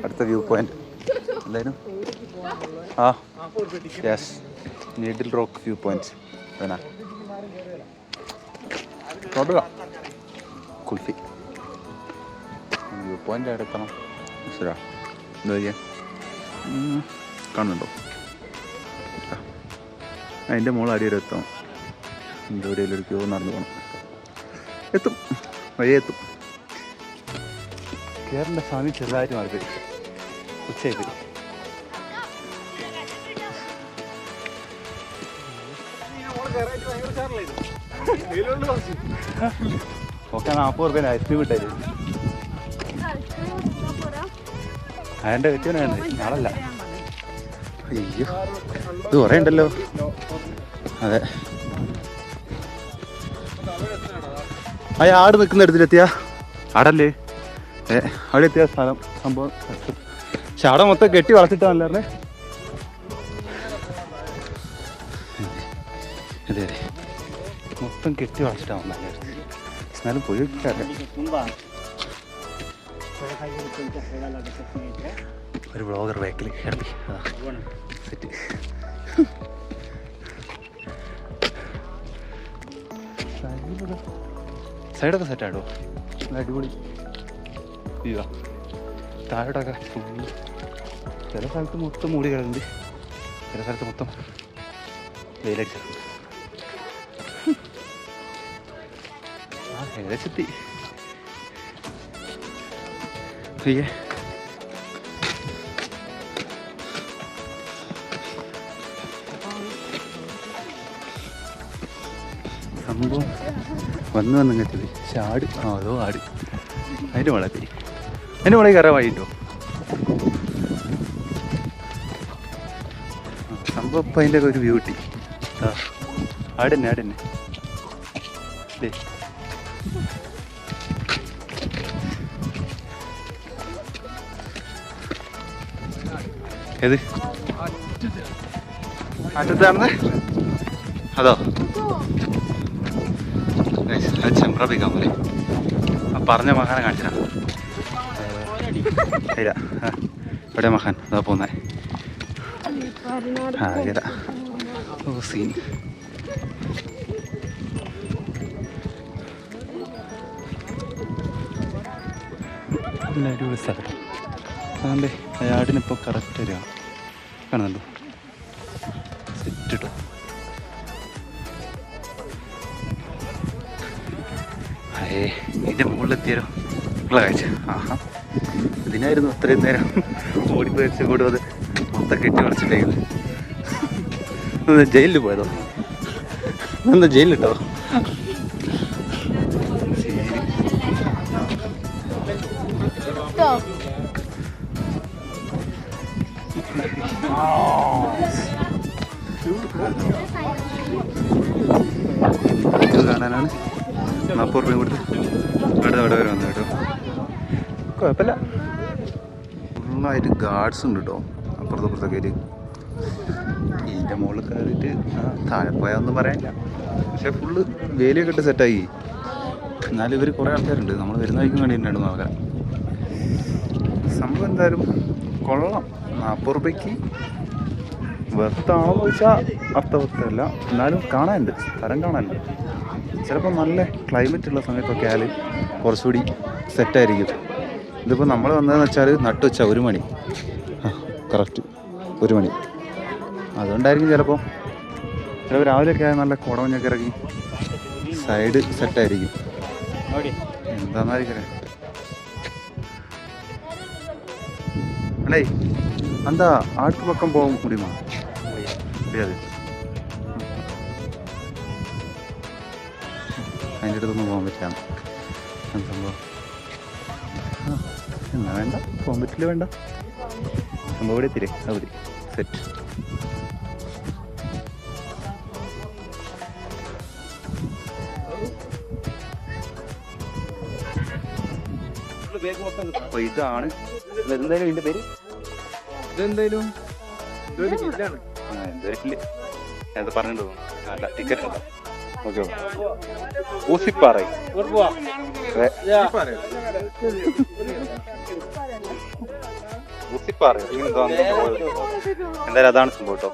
അടുത്ത view point എന്തായാലും ആ yes needle rock view point വേണ കുൽഫി വ്യൂ പോയിന്റ് എടുക്കണം ശരാ എന്താ ചെയ്യാൻ കാണുന്നുണ്ടോ അതിൻ്റെ മുകളിൽ അടിവരെ എത്താം എൻ്റെ എവിടെയെങ്കിലും ക്യൂ നടന്നു പോകണം എത്തും വഴിയെത്തും കേരളൻ്റെ സ്വാമി ചെറുതായിട്ട് മാറിപ്പോയി ഉച്ചയായിപ്പോയി ഓക്കെ 40 രൂപ ഐസ്ക്രീം ഇട്ടായിരുന്നു അതിൻ്റെ കെട്ടിയാണ് നാളല്ല അയ്യോ ഇത് കുറേ ഉണ്ടല്ലോ അതെ ആട് നിൽക്കുന്ന ഇടത്തിലെത്തിയ ആടല്ലേ അവിടെ എത്തിയ സ്ഥലം സംഭവം പക്ഷെ അവിടെ മൊത്തം കെട്ടി വളർത്തിട്ടാണല്ലേ അതെ അതെ മൊത്തം കെട്ടി വളർത്തിട്ടാണ് എന്നാലും പോയി ഒരു വ്ളോഗർ ബാക്കിൽ കിടത്തി സെറ്റ് സൈഡൊക്കെ സെറ്റായിട്ടോ അടിപൊളി വ്യൂവാ താഴോട്ടൊക്കെ ഫുള്ള് ചില സ്ഥലത്ത് മൊത്തം മൂടി കിടക്കുന്നുണ്ട് ചില സ്ഥലത്ത് മൊത്തം വെയിലടിച്ചിട്ടുണ്ട് ഏകദേശെത്തി അയ്യേ സംഭവം വന്നു കെട്ടിയത് പക്ഷെ ആട് അതോ ആട് അതിൻ്റെ മുളക് അതിൻ്റെ മുളക് കയറാൻ വഴിയിട്ടോ സംഭവം ഇപ്പം അതിൻ്റെ ഒരു വ്യൂ കിട്ടി ആട് തന്നെ അല്ലേ ഏത് അറ്റത്താണെന്ന് അതോ അത് ചെമ്പ്രപ്പിക്കാൻ പോലെ ആ പറഞ്ഞ മഹാനെ കാണിച്ചാ ഇല്ല എവിടെ മഹാൻ അതാ പോന്നേ ആ ഇതാ ഓ സീൻ നല്ല അടിപൊളി സ്ഥലം അതുകൊണ്ട് ആടിനിപ്പോൾ കറക്റ്റ് വരിക കാണുന്നുണ്ടോ സെറ്റ് കേട്ടോ അയേ ഇതിൻ്റെ മുകളിലെത്തിയാലോ ഉള്ള കാഴ്ച ആഹാ ഇതിനായിരുന്നു അത്രയും നേരം ഓടിപ്പോയി വെച്ച് കൂടും അത് മൊത്തം കെട്ടി മറിച്ചിട്ടേക്കുന്നത് ജയിലിൽ പോയതോ എന്താ ജയിലിലിട്ടോ ഇത് കാണാനാണ് 40 രൂപയും കൊടുത്ത് അവിടെ വരെ വന്നു കേട്ടോ കുഴപ്പമില്ല ഫുള്ളായിട്ട് ഗാർഡ്സ് ഉണ്ട് കേട്ടോ അപ്പുറത്തൊക്കെ ഒരു ഇതിൻ്റെ മുകളിൽ കയറിയിട്ട് താഴെ പോയാൽ പറയാനില്ല പക്ഷെ ഫുള്ള് വേലിയൊക്കെ ഇട്ട് സെറ്റായി എന്നാലും ഇവർ കുറേ ആൾക്കാരുണ്ട് നമ്മൾ വരുന്ന വഴിക്കും വേണ്ടിയിട്ടുണ്ട് നോക്കാൻ സംഭവം എന്തായാലും കൊള്ളാം 40 രൂപയ്ക്ക് വെർത്താണോന്ന് ചോദിച്ചാൽ അർത്ഥവത്തല്ല എന്നാലും കാണാനുണ്ട് സ്ഥലം കാണാനുണ്ട് ചിലപ്പോൾ നല്ല ക്ലൈമറ്റ് ഉള്ള സമയത്തൊക്കെ ആയാലും കുറച്ചുകൂടി സെറ്റായിരിക്കും ഇതിപ്പോൾ നമ്മൾ വന്നതെന്ന് വെച്ചാൽ നട്ടു വെച്ചാൽ 1 മണി കറക്റ്റ് 1 മണി അതുകൊണ്ടായിരിക്കും ചിലപ്പോൾ രാവിലെയൊക്കെ ആയാൽ നല്ല കുടമഞ്ഞൊക്കെ ഇറങ്ങി സൈഡ് സെറ്റായിരിക്കും എന്താണെന്നായിരിക്കും അല്ലേ அந்த ஆட்டு பக்கம் போக முடியுமா முடியாது അതിൻ്റെ അടുത്തൊന്നും പോകാൻ പറ്റില്ല സംഭവം എന്നാ വേണ്ട പോകാൻ പറ്റില്ല വേണ്ട സംഭവം ഇവിടെ എത്തിരേ അവിടെ സെറ്റ് അപ്പോൾ ഇതാണ് എന്തായാലും ഇതിൻ്റെ പേര് ഇതെന്തായാലും എന്താ പറഞ്ഞിട്ട് അല്ല ടിക്കറ്റ് ഉണ്ടോ ഓക്കെ ഊസിപ്പാറ ഉസിപ്പാറ എന്തായാലും അതാണ് സംഭവം കേട്ടോ.